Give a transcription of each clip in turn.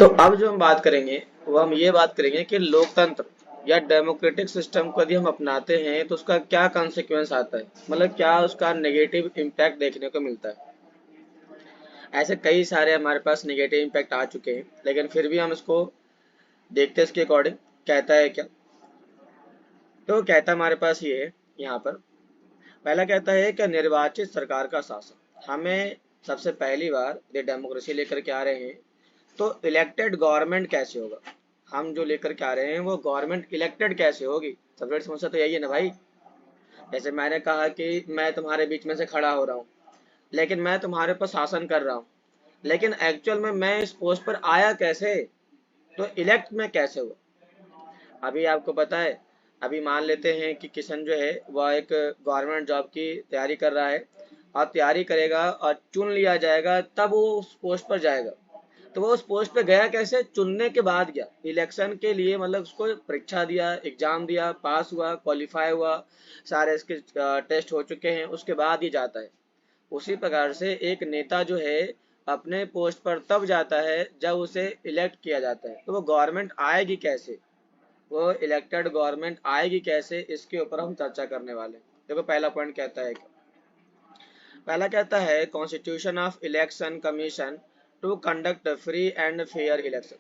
तो अब जो हम बात करेंगे वो हम ये बात करेंगे कि लोकतंत्र या डेमोक्रेटिक सिस्टम को यदि हम अपनाते हैं तो उसका क्या कॉन्सिक्वेंस आता है, मतलब क्या उसका नेगेटिव इम्पैक्ट देखने को मिलता है। ऐसे कई सारे हमारे पास नेगेटिव इम्पैक्ट आ चुके हैं, लेकिन फिर भी हम इसको देखते हैं इसके अकॉर्डिंग कहता है क्या। तो कहता हमारे पास ये है, यहाँ पर पहला कहता है कि निर्वाचित सरकार का शासन। हमें सबसे पहली बार ये डेमोक्रेसी लेकर के आ रहे हैं, तो इलेक्टेड गवर्नमेंट कैसे होगा। हम जो लेकर के आ रहे हैं वो गवर्नमेंट इलेक्टेड कैसे होगी। सबसे बड़ी समस्या तो यही है ना भाई। जैसे मैंने कहा कि मैं तुम्हारे बीच में से खड़ा हो रहा हूँ, लेकिन मैं तुम्हारे ऊपर शासन कर रहा हूँ, लेकिन एक्चुअल में मैं इस पोस्ट पर आया कैसे, तो इलेक्ट में कैसे हुआ। अभी आपको पता है, अभी मान लेते हैं कि किशन जो है वह एक गवर्नमेंट जॉब की तैयारी कर रहा है, और तैयारी करेगा और चुन लिया जाएगा तब वो उस पोस्ट पर जाएगा। तो वो उस पोस्ट पे गया कैसे, चुनने के बाद गया इलेक्शन के लिए, मतलब उसको परीक्षा दिया, एग्जाम दिया, पास हुआ, क्वालिफाई हुआ, सारे इसके टेस्ट हो चुके हैं, उसके बाद ही जाता है। उसी प्रकार से एक नेता जो है अपने पोस्ट पर तब जाता है जब उसे इलेक्ट किया जाता है। तो वो गवर्नमेंट आएगी कैसे, वो इलेक्टेड गवर्नमेंट आएगी कैसे, इसके ऊपर हम चर्चा करने वाले हैं। देखो पहला पॉइंट कहता है, पहला कहता है constitution of election commission to conduct free and fair election.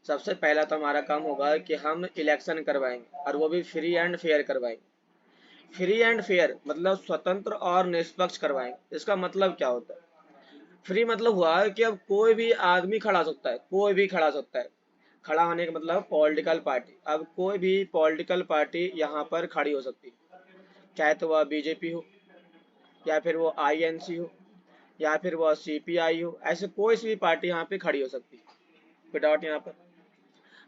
सबसे पहला तो हमारा काम होगा कि हम इलेक्शन करवाएंगे, और वो भी फ्री एंड फेयर करवाएंगे। फ्री एंड फेयर मतलब स्वतंत्र और निष्पक्ष करवाएंगे। इसका मतलब क्या होता है। फ्री मतलब हुआ कि अब कोई भी आदमी खड़ा हो सकता है, कोई भी खड़ा हो सकता है। खड़ा होने का मतलब पॉलिटिकल पार्टी, अब कोई भी पॉलिटिकल पार्टी यहाँ पर खड़ी हो सकती है, चाहे तो वह बीजेपी हो, या फिर वो आईएनसी हो, या फिर वह सीपीआई हो। ऐसे कोई सी भी पार्टी यहाँ पे खड़ी हो सकती है विदाउट यहाँ पर।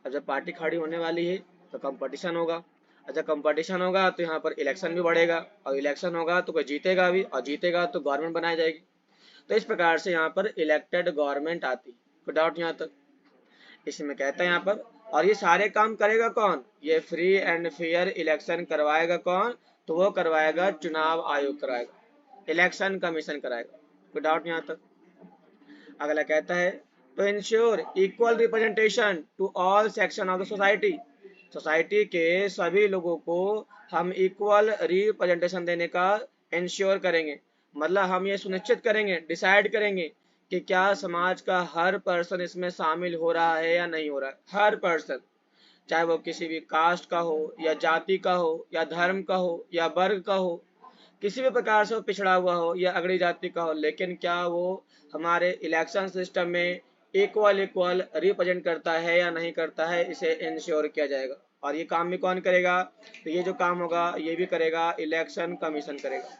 अब जब पार्टी खड़ी होने वाली है तो कंपटीशन होगा, और जब कंपटीशन होगा तो यहाँ पर इलेक्शन भी बढ़ेगा, और इलेक्शन होगा तो कोई जीतेगा भी, और जीतेगा तो गवर्नमेंट बनाई जाएगी। तो इस प्रकार से यहाँ पर इलेक्टेड गवर्नमेंट आती है विदाउट यहाँ तक। इसमें कहता है यहाँ पर, और ये सारे काम करेगा कौन, ये फ्री एंड फेयर इलेक्शन करवाएगा कौन, तो वो करवाएगा चुनाव आयोग कराएगा, इलेक्शन कमीशन कराएगा विदाउट यहाँ तक। अगला कहता है to ensure equal representation to all section of the society. Society के सभी लोगों को हम इक्वल रिप्रेजेंटेशन देने का इंश्योर करेंगे, मतलब हम ये सुनिश्चित करेंगे, डिसाइड करेंगे कि क्या समाज का हर पर्सन इसमें शामिल हो रहा है या नहीं हो रहा है। हर पर्सन, चाहे वो किसी भी कास्ट का हो, या जाति का हो, या धर्म का हो, या वर्ग का हो, किसी भी प्रकार से वो पिछड़ा हुआ हो या अगड़ी जाति का हो, लेकिन क्या वो हमारे इलेक्शन सिस्टम में इक्वल इक्वल रिप्रेजेंट करता है या नहीं करता है, इसे इंश्योर किया जाएगा। और ये काम भी कौन करेगा, तो ये जो काम होगा ये भी करेगा इलेक्शन कमीशन करेगा।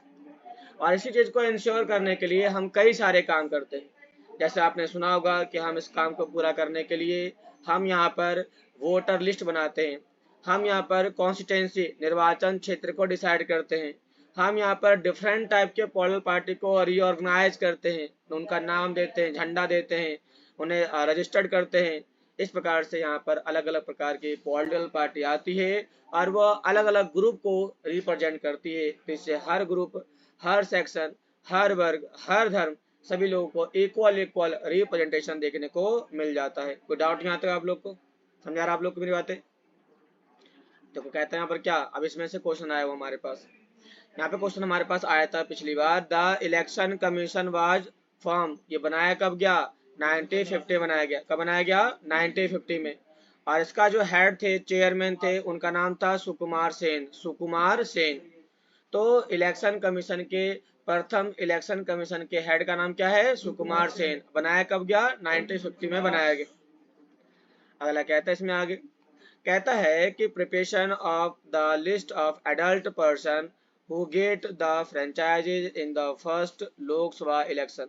और इसी चीज को इंश्योर करने के लिए हम कई सारे काम करते हैं। जैसे आपने सुना होगा कि हम इस काम को पूरा करने के लिए हम यहाँ पर वोटर लिस्ट बनाते हैं, हम यहाँ पर कॉन्स्टिट्यूंसी निर्वाचन क्षेत्र को डिसाइड करते हैं, हम यहाँ पर डिफरेंट टाइप के पॉलिटिकल पार्टी को रीऑर्गेनाइज करते हैं, उनका नाम देते हैं, झंडा देते हैं, उन्हें रजिस्टर्ड करते हैं। इस प्रकार से यहाँ पर अलग अलग प्रकार की पॉलिटिकल पार्टी आती है, और वह अलग अलग ग्रुप को रिप्रेजेंट करती है। तो इससे हर ग्रुप, हर सेक्शन, हर वर्ग, हर धर्म, सभी लोगों को इक्वल इक्वल रिप्रेजेंटेशन देखने को मिल जाता है। कोई डाउट यहाँ तक आप लोग को समझा रहा, आप लोग को मेरी बातें। देखो कहते हैं यहाँ पर क्या, अब इसमें से क्वेश्चन आया हुआ हमारे पास। यहाँ पे क्वेश्चन हमारे पास आया था पिछली बार, the election commission was form. ये बनाया कब गया, 1950 बनाया गया। कब बनाया गया, 1950 में। और इसका जो हेड थे, चेयरमैन थे, उनका नाम था सुकुमार सेन, सुकुमार सेन। तो इलेक्शन कमीशन के प्रथम इलेक्शन कमीशन के हेड का नाम क्या है, सुकुमार सेन। बनाया कब गया, 1950 में बनाया गया। अगला कहता है इसमें आगे, कहता है कि preparation of the list of adult person who get the franchises in the first Lok Sabha election.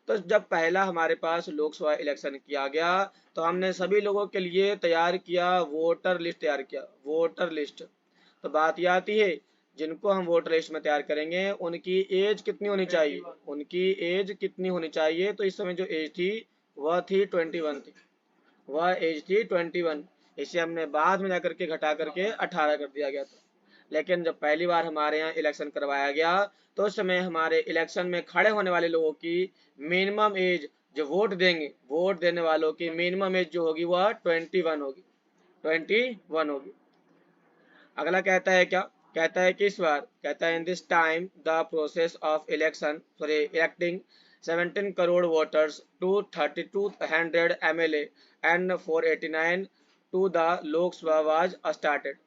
तो जब पहला हमारे पास लोकसभा इलेक्शन किया गया, तो हमने सभी लोगों के लिए तैयार किया वोटर लिस्ट, तैयार किया वोटर लिस्ट। तो बात यह आती है, जिनको हम वोटर लिस्ट में तैयार करेंगे उनकी एज कितनी होनी चाहिए, उनकी एज कितनी होनी चाहिए। तो इस समय जो एज थी वह थी 21 थी, वह एज थी 21। इसे हमने बाद में जाकर के घटा करके 18 कर दिया गया था। लेकिन जब पहली बार हमारे यहाँ इलेक्शन करवाया गया, तो उस समय हमारे इलेक्शन में खड़े होने वाले लोगों की मिनिमम एज, जो वोट देंगे, वोट देने वालों की मिनिमम एज जो होगी वह 21 होगी, 21 होगी। अगला कहता है क्या, कहता है कि इस बार कहता है in this time the process of election sorry electing 17 crore voters to 3200 MLA and 489 to the Lok Sabha was started.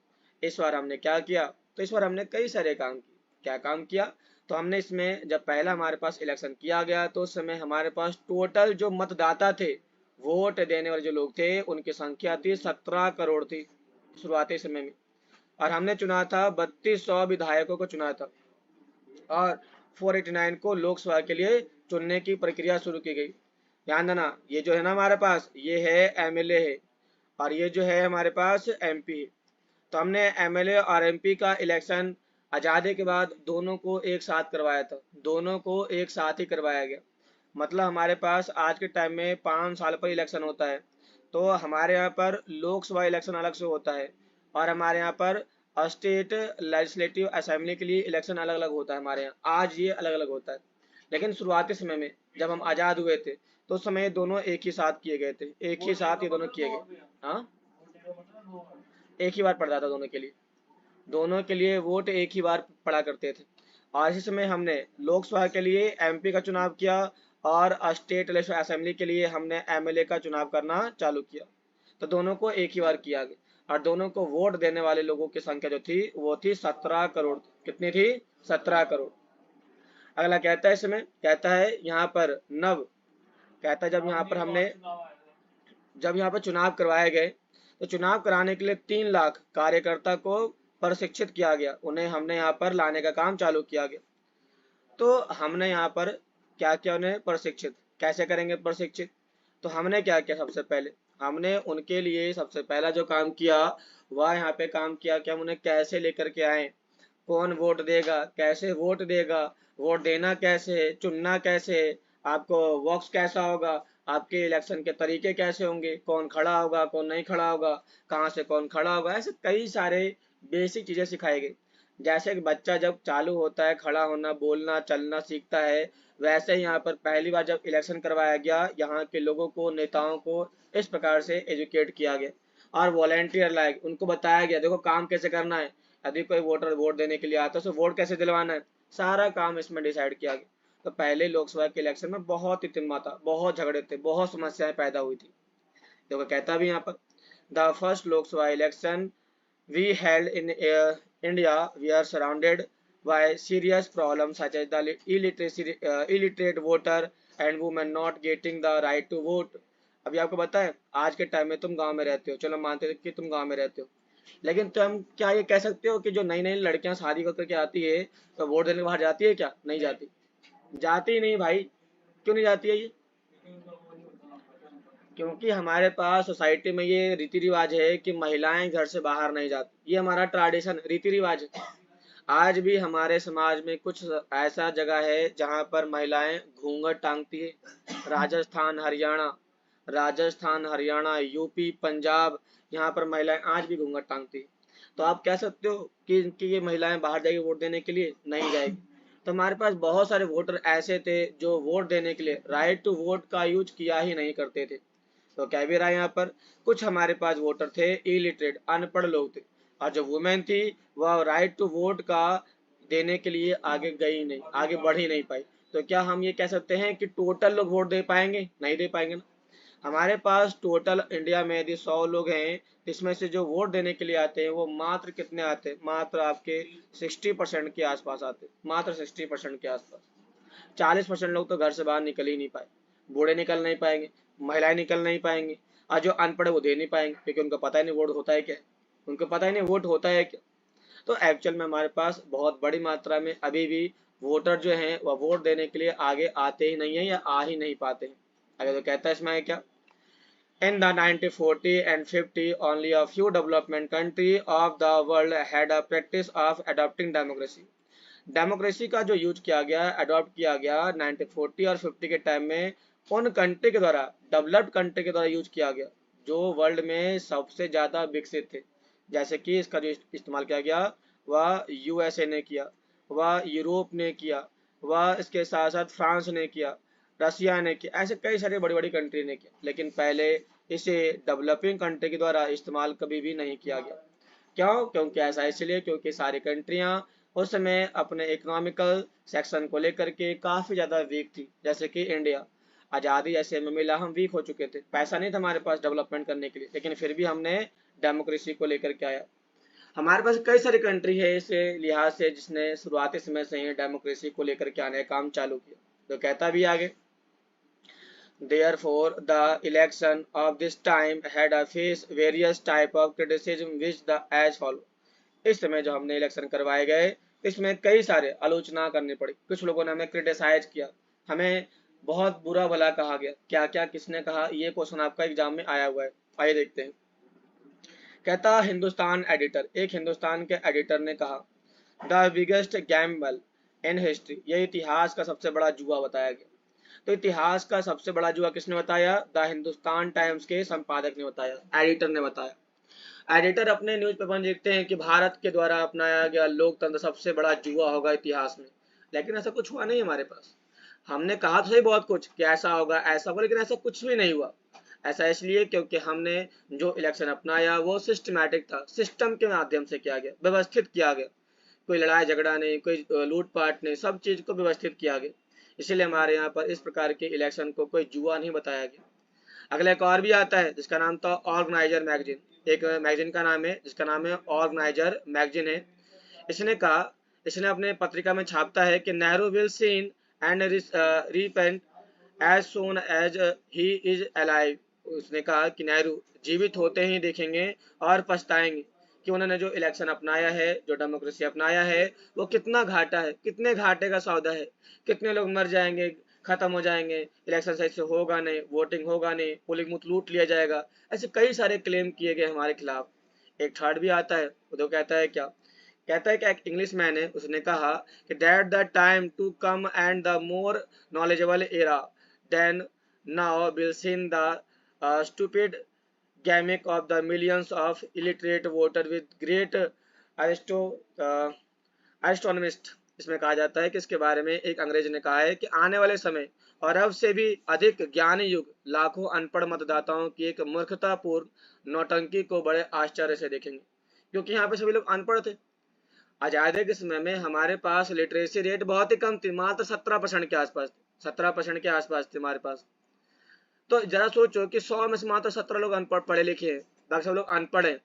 इस बार हमने क्या किया, तो इस बार हमने कई सारे काम किए। क्या काम किया, तो हमने इसमें जब पहला हमारे पास इलेक्शन किया गया तो उस समय हमारे पास टोटल जो मतदाता थे, वोट देने वाले जो लोग थे, उनकी संख्या थी 17 करोड़ थी शुरुआती समय में। और हमने चुना था 3200 विधायकों को चुना था और 489 को लोकसभा के लिए चुनने की प्रक्रिया शुरू की गई। ध्यान देना, ये जो है ना हमारे पास, ये है एमएलए है और ये जो है हमारे पास एमपी है। तो हमने एमएलए और एमपी का इलेक्शन आज़ादी के बाद दोनों को एक साथ करवाया था, दोनों को एक साथ ही करवाया गया। मतलब हमारे पास आज के टाइम में 5 साल पर इलेक्शन होता है, तो हमारे यहाँ पर लोकसभा इलेक्शन अलग से होता है और हमारे यहाँ पर स्टेट लेजिस्लेटिव असेंबली के लिए इलेक्शन अलग अलग होता है। हमारे यहाँ आज ये अलग अलग होता है, लेकिन शुरुआती समय में जब हम आज़ाद हुए थे तो उस समय दोनों एक ही साथ किए गए थे, एक ही साथ ये दोनों किए गए। हाँ, एक ही बार पड़ता था दोनों के लिए, दोनों के लिए वोट एक ही बार पड़ा करते थे। और इसी समय हमने लोकसभा के लिए एमपी का चुनाव किया और स्टेट लेजिस्लेटिव असेंबली के लिए हमने एमएलए का चुनाव करना चालू किया। तो दोनों को एक ही बार किया गया और दोनों को वोट देने वाले लोगों की संख्या जो थी वो थी 17 करोड़। कितनी थी, 17 करोड़। अगला कहता है इसमें, कहता है यहाँ पर नव, कहता है जब यहाँ पर चुनाव करवाए गए तो चुनाव कराने के लिए 3 लाख कार्यकर्ता को प्रशिक्षित किया गया, उन्हें हमने यहाँ पर लाने का काम चालू किया गया। तो हमने यहाँ पर क्या किया, उन्हें प्रशिक्षित कैसे करेंगे प्रशिक्षित, तो हमने क्या किया, सबसे पहले हमने उनके लिए सबसे पहला जो काम किया वह यहाँ पे काम किया कि हम उन्हें कैसे लेकर के आए, कौन वोट देगा, कैसे वोट देगा, वोट देना कैसे है, चुनना कैसे है, आपको बॉक्स कैसा होगा, आपके इलेक्शन के तरीके कैसे होंगे, कौन खड़ा होगा कौन नहीं खड़ा होगा, कहाँ से कौन खड़ा होगा, ऐसे कई सारे बेसिक चीजें सिखाई गई। जैसे कि बच्चा जब चालू होता है खड़ा होना बोलना चलना सीखता है, वैसे ही यहाँ पर पहली बार जब इलेक्शन करवाया गया यहाँ के लोगों को, नेताओं को इस प्रकार से एजुकेट किया गया और वॉलेंटियर लायक उनको बताया गया, देखो काम कैसे करना है, यदि कोई वोटर वोट देने के लिए आता है तो वोट कैसे दिलवाना है, सारा काम इसमें डिसाइड किया गया। तो पहले लोकसभा के इलेक्शन में बहुत तितिम्मा था, बहुत झगड़े थे, बहुत समस्याएं पैदा हुई थी। देखो कहता भी यहाँ पर the first Lok Sabha election we held in India were surrounded by serious problems such as the illiterate voter and women not getting the right to vote। अभी आपको पता है आज के टाइम में तुम गांव में रहते हो, चलो मानते हो कि तुम गांव में रहते हो, लेकिन तुम क्या ये कह सकते हो कि जो नई नई लड़कियां शादी करके आती है तो वोट देने बाहर जाती है क्या, नहीं जाती, जाती ही नहीं भाई। क्यों नहीं जाती है ये, क्योंकि हमारे पास सोसाइटी में ये रीति रिवाज है कि महिलाएं घर से बाहर नहीं जाती, ये हमारा ट्रेडिशन रीति रिवाज है। आज भी हमारे समाज में कुछ ऐसा जगह है जहाँ पर महिलाएं घूंघट टांगती है, राजस्थान हरियाणा, यूपी पंजाब, यहाँ पर महिलाएं आज भी घूंघट टांगती है। तो आप कह सकते हो कि ये महिलाएं बाहर जाएगी वोट देने के लिए, नहीं जाएगी। तो हमारे पास बहुत सारे वोटर ऐसे थे जो वोट देने के लिए राइट टू वोट का यूज किया ही नहीं करते थे। तो क्या भी रहा यहाँ पर, कुछ हमारे पास वोटर थे इलिटरेट, अनपढ़ लोग थे, और जो वुमेन थी वह राइट टू वोट का देने के लिए आगे गई नहीं, आगे बढ़ ही नहीं पाई। तो क्या हम ये कह सकते हैं कि टोटल लोग वोट दे पाएंगे, नहीं दे पाएंगे ना। हमारे पास टोटल इंडिया में यदि 100 लोग हैं, इसमें से जो वोट देने के लिए आते हैं वो मात्र कितने आते हैं, मात्र आपके 60% के आसपास आते हैं, मात्र 60% के आसपास। 40% लोग तो घर से बाहर निकल ही नहीं पाए, बूढ़े निकल नहीं पाएंगे, महिलाएं निकल नहीं पाएंगी, और जो अनपढ़ वो दे नहीं पाएंगे क्योंकि उनको पता ही नहीं वोट होता है क्या, उनको पता ही नहीं वोट होता है क्या। तो एक्चुअल में हमारे पास बहुत बड़ी मात्रा में अभी भी वोटर जो हैं वह वोट देने के लिए आगे आते ही नहीं है या आ ही नहीं पाते हैं। अगर तो कहता है इसमें क्या, in the 1940 and 50 only a few development country of the world had a practice of adopting democracy। Democracy का जो यूज किया गया, अडॉप्ट किया गया 1940 और 50 के टाइम में उन कंट्री के द्वारा, डेवलप्ड कंट्री के द्वारा यूज किया गया जो वर्ल्ड में सबसे ज्यादा विकसित थे। जैसे कि इसका जो इस्तेमाल किया गया वह यूएसए ने किया, वह यूरोप ने किया, वह इसके साथ साथ फ्रांस ने किया, रसिया ने किया, ऐसे कई सारी बड़ी बड़ी कंट्री ने किया, लेकिन पहले इसे डेवलपिंग कंट्री के द्वारा इस्तेमाल कभी भी नहीं किया गया। क्यों? क्योंकि ऐसा इसलिए क्योंकि सारी कंट्रियां उस समय अपने इकोनॉमिकल सेक्शन को लेकर के काफी ज्यादा वीक थी। जैसे कि इंडिया आजादी जैसे में मिला, हम वीक हो चुके थे, पैसा नहीं था हमारे पास डेवलपमेंट करने के लिए, लेकिन फिर भी हमने डेमोक्रेसी को लेकर के आया। हमारे पास कई सारी कंट्री है इस लिहाज से जिसने शुरुआती समय से ही डेमोक्रेसी को लेकर के आने का काम चालू किया। तो कहता भी आगे, therefore the election of this time had a face various type of criticism which the as follow। इस समय जो हमने इलेक्शन करवाए गए, इसमें कई सारे आलोचना करनी पड़ी, कुछ लोगों ने हमें क्रिटिसाइज किया, हमें बहुत बुरा भला कहा गया। क्या क्या किसने कहा, ये क्वेश्चन आपका एग्जाम में आया हुआ है। आइए देखते हैं। कहता हिंदुस्तान एडिटर, एक हिंदुस्तान के एडिटर ने कहा, the biggest Gamble in history, ये इतिहास का सबसे बड़ा जुआ बताया गया। तो इतिहास का सबसे बड़ा जुआ किसने बताया? द हिंदुस्तान टाइम्स के संपादक ने बताया, एडिटर ने बताया। एडिटर अपने न्यूज़पेपर में लिखते हैं कि भारत के द्वारा अपनाया गया लोकतंत्र सबसे बड़ा जुआ होगा इतिहास में, लेकिन ऐसा कुछ हुआ नहीं हमारे पास। हमने कहा तो सही बहुत कुछ कि ऐसा होगा ऐसा होगा, लेकिन ऐसा कुछ भी नहीं हुआ। ऐसा इसलिए क्योंकि हमने जो इलेक्शन अपनाया वो सिस्टमैटिक था, सिस्टम के माध्यम से किया गया, व्यवस्थित किया गया। कोई लड़ाई झगड़ा नहीं, कोई लूटपाट नहीं, सब चीज को व्यवस्थित किया गया। इसलिए हमारे यहाँ पर इस प्रकार के इलेक्शन को कोई जुआ नहीं बताया गया। अगला एक और भी आता है जिसका नाम था ऑर्गेनाइजर मैगजीन। एक मैगजीन का नाम है जिसका नाम है ऑर्गेनाइजर मैगजीन है। इसने कहा, इसने अपने पत्रिका में छापता है कि Nehru will seen and repent as soon as he is alive. उसने कहा कि नेहरू जीवित होते ही देखेंगे और पछताएंगे कि उन्होंने जो इलेक्शन अपनाया है, जो डेमोक्रेसी अपनाया है, वो कितना घाटा है, कितने घाटे का सौदा है, कितने लोग मर जाएंगे, खत्म हो जाएंगे, इलेक्शन सही से होगा नहीं, वोटिंग होगा नहीं, पोलिंग बूथ लूट लिया जाएगा। ऐसे कई सारे क्लेम किए गए हमारे खिलाफ। एक थर्ड भी आता है, वो तो कहता है क्या, कहता है कि एक इंग्लिश मैन है, उसने कहा कि that the time to come and the more knowledgeable era then now will seen the stupid gimmick of the millions of illiterate voter with great aristo एस्ट्रोनमिस्ट। इसमें कहा जाता है कि इसके बारे में एक अंग्रेज ने कहा है कि आने वाले समय और अब से भी अधिक ज्ञानी युग लाखों अनपढ़ मतदाताओं की एक मूर्खतापूर्ण नौटंकी को बड़े आश्चर्य से देखेंगे, क्योंकि यहाँ पे सभी लोग अनपढ़ थे। आजादी के समय में हमारे पास लिटरेसी रेट बहुत ही कम थी, मात्र 17% के आसपास थी, 17% के आसपास थी हमारे पास। तो जरा सोचो कि 100 में से मात्र 17 लोग अनपढ़ पढ़े लिखे हैं, बाकी सब लोग अनपढ़ हैं,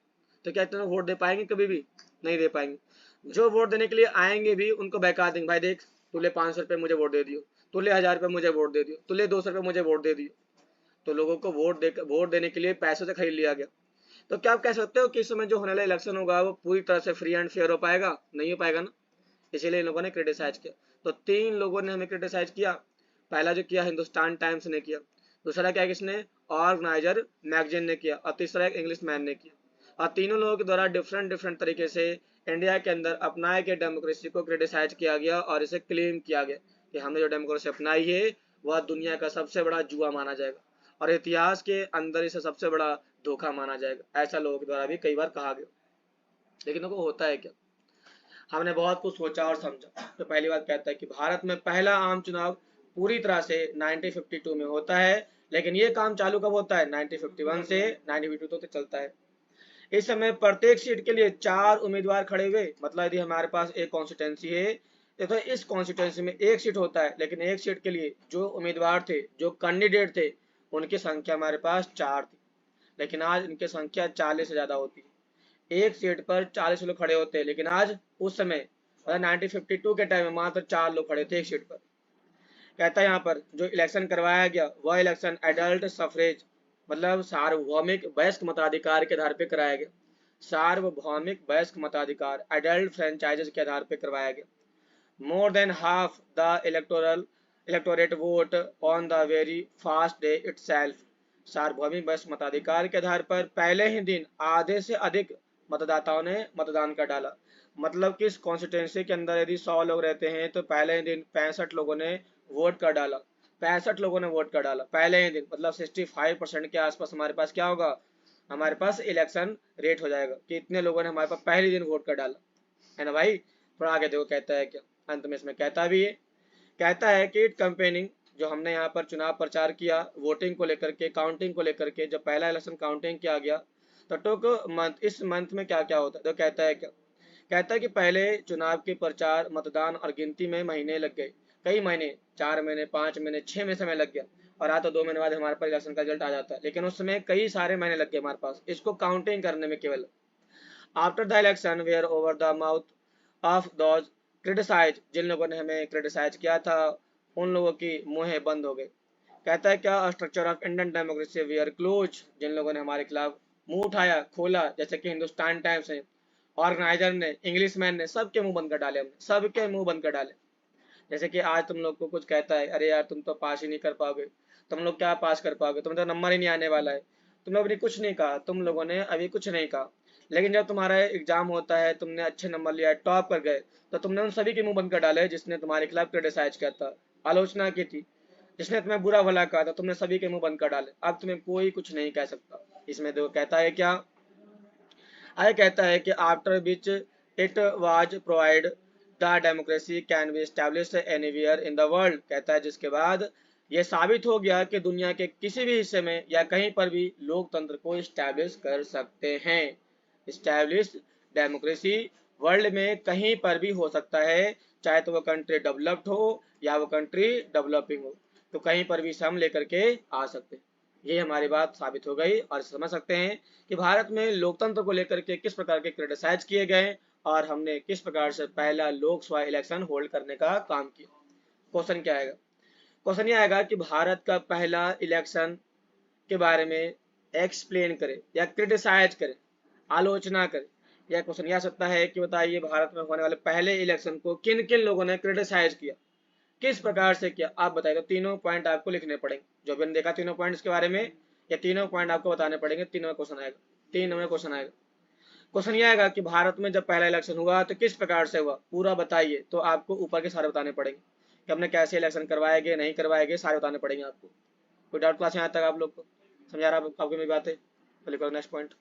तो क्या इतने वोट दे पाएंगे? कभी भी नहीं दे पाएंगे। जो वोट देने के लिए आएंगे भी उनको बहका देंगे, भाई देख तू ले 500 रुपये मुझे वोट दे दियो, तू ले 1000 रुपये मुझे वोट दे दियो, तू ले 200 रुपये मुझे वोट दे दियो। तो लोगों को वोट देने के लिए पैसों से खरीद लिया गया। तो क्या आप कह सकते हो कि इस समय जो होने वाला इलेक्शन होगा वो पूरी तरह से फ्री एंड फेयर हो पाएगा? नहीं हो पाएगा ना। इसीलिए इन लोगों ने क्रिटिसाइज किया। तो 3 लोगों ने हमें क्रिटिसाइज किया। पहला जो किया हिंदुस्तान टाइम्स ने किया, दूसरा क्या किसने, ऑर्गेनाइजर मैगजीन ने किया, और तीसरा एक इंग्लिश मैन ने किया। और तीनों लोगों के द्वारा डिफरेंट डिफरेंट तरीके से इंडिया के अंदर अपनाए गए डेमोक्रेसी को क्रिटिसाइज किया गया और इसे क्लेम किया गया कि हमने जो डेमोक्रेसी अपनाई है वह दुनिया का सबसे बड़ा जुआ माना जाएगा और इतिहास के अंदर इसे सबसे बड़ा धोखा माना जाएगा। ऐसा लोगों के द्वारा भी कई बार कहा गया। लेकिन वो होता है क्या? हमने बहुत कुछ सोचा और समझा। तो पहली बात कहता है कि भारत में पहला आम चुनाव पूरी तरह से 1952 में होता है, लेकिन ये काम चालू कब होता है? 1951 से 1952 तक चलता है। इस समय प्रत्येक सीट के लिए 4 उम्मीदवार खड़े हुए, मतलब यदि हमारे पास एक कॉन्स्टिट्यूंसी है तो इस कॉन्स्टिट्यूंसी में एक सीट होता है, लेकिन एक सीट के लिए जो उम्मीदवार थे, जो कैंडिडेट थे, उनकी संख्या हमारे पास 4 थी, लेकिन आज इनकी संख्या 40 से ज्यादा होती है। एक सीट पर 40 लोग खड़े होते हैं, लेकिन आज उस समय 1952 के टाइम में मात्र 4 लोग खड़े थे एक सीट पर। कहता है यहाँ पर जो इलेक्शन करवाया गया वह इलेक्शन एडल्ट सफरेज, मतलब सार्वभौमिक वयस्क मताधिकार के आधार पर कराया गया। सार्वभौमिक वयस्क मताधिकार, एडल्ट फ्रेंचाइजेस के आधार पर करवाया गया। More than half the electorate vote on the very fast day itself. सार्वभौमिक वयस्क मताधिकार के आधार पर पहले ही दिन आधे से अधिक मतदाताओं ने मतदान कर डाला। मतलब कि इस कॉन्स्टिट्यूंसी के अंदर यदि 100 लोग रहते हैं तो पहले ही दिन 65 लोगों ने वोट कर डाला। 65 लोगों ने वोट कर डाला पहले ही दिन, मतलब 65% के आसपास हमारे पास क्या होगा, हमारे पास इलेक्शन रेट हो जाएगा कि इतने लोगों ने हमारे पास पहले दिन वोट कर डाला, है ना भाई। थोड़ा आगे देखो कहता है क्या, अंत में इसमें कहता भी है, कहता है कि इट कंपेनिंग जो हमने यहाँ पर चुनाव प्रचार किया वोटिंग को लेकर के, काउंटिंग को लेकर के, जब पहला इलेक्शन काउंटिंग किया गया तो टुक मंथ, इस मंथ में क्या क्या होता है, तो कहता है क्या, कहता है कि पहले चुनाव के प्रचार, मतदान और गिनती में महीने लग गए, कई महीने, 4 महीने, 5 महीने, 6 महीने समय लग गया, और आ तो 2 महीने बाद हमारे पास इलेक्शन का रिजल्ट आ जाता है, लेकिन उस समय कई सारे महीने लग गए हमारे पास इसको काउंटिंग करने में केवल। After the election were over the mouth of those criticise, जिन लोगों ने हमें क्रिटिसाइज किया था उन लोगों की मुंहें बंद हो गए। कहता है क्या, structure of Indian democracy were close, जिन लोगों ने हमारे खिलाफ मुंह उठाया, खोला, जैसे कि हिंदुस्तान टाइम्स है, ऑर्गेनाइजर ने, इंग्लिशमैन ने, सबके मुंह बंद कर डाले, हमने सबके मुंह बंद कर डाले। जैसे कि आज तुम लोग को कुछ कहता है, अरे यार तुम तो पास ही नहीं कर पाओगे, तुम लोग क्या पास कर पाओगे, तुम्हें तो नंबर ही नहीं आने वाला है, तुम लोग ने कुछ नहीं कहा, तुम लोगों ने अभी कुछ नहीं कहा, लेकिन जब तुम्हारा एग्जाम होता है, तुमने अच्छे नंबर लिया, टॉप कर गए, तो तुमने उन सभी के मुंह बंद कर डाले जिसने तुम्हारे खिलाफ क्रिटिसाइज किया था, आलोचना की थी, जिसने तुम्हें बुरा भला कहा था, तुमने सभी के मुंह बंद कर डाले, अब तुम्हें कोई कुछ नहीं कह सकता। इसमें देखो कहता है क्या, आगे कहता है कि after which it was provide the democracy can be establish anywhere in the world, कहता है जिसके बाद यह साबित हो गया कि दुनिया के किसी भी हिस्से में या कहीं पर भी लोकतंत्र को एस्टेब्लिश कर सकते हैं। एस्टेब्लिश डेमोक्रेसी वर्ल्ड में कहीं पर भी हो सकता है, चाहे तो वो कंट्री डेवलप्ड हो या वो कंट्री डेवलपिंग हो, तो कहीं पर भी हम लेकर के आ सकते हैं। ये हमारी बात साबित हो गई और समझ सकते हैं कि भारत में लोकतंत्र को लेकर के किस प्रकार के क्रिटिसाइज किए गए और हमने किस प्रकार से पहला लोकसभा इलेक्शन होल्ड करने का काम किया। क्वेश्चन क्या आएगा, क्वेश्चन ये आएगा कि भारत का पहला इलेक्शन के बारे में एक्सप्लेन करें या क्रिटिसाइज करें, आलोचना करें। यह क्वेश्चन यह आ सकता है कि बताइए भारत में होने वाले पहले इलेक्शन को किन किन लोगों ने क्रिटिसाइज किया, किस प्रकार से किया, आप बताइए। तो तीनों पॉइंट आपको लिखने पड़ेंगे, जो भी हमने देखा तीनों पॉइंट्स के बारे में, या तीनों पॉइंट आपको बताने पड़ेंगे, तीनों में क्वेश्चन आएगा, तीन में क्वेश्चन आएगा। क्वेश्चन ये आएगा कि भारत में जब पहला इलेक्शन हुआ तो किस प्रकार से हुआ, पूरा बताइए, तो आपको ऊपर के सारे बताने पड़ेंगे कि हमने कैसे इलेक्शन करवाएंगे, नहीं करवाएंगे, सारे बताने पड़ेंगे आपको। कोई डाउट क्लास यहाँ तक आप लोग को समझा रहा आपको मेरी बातें, तो लिखो नेक्स्ट पॉइंट।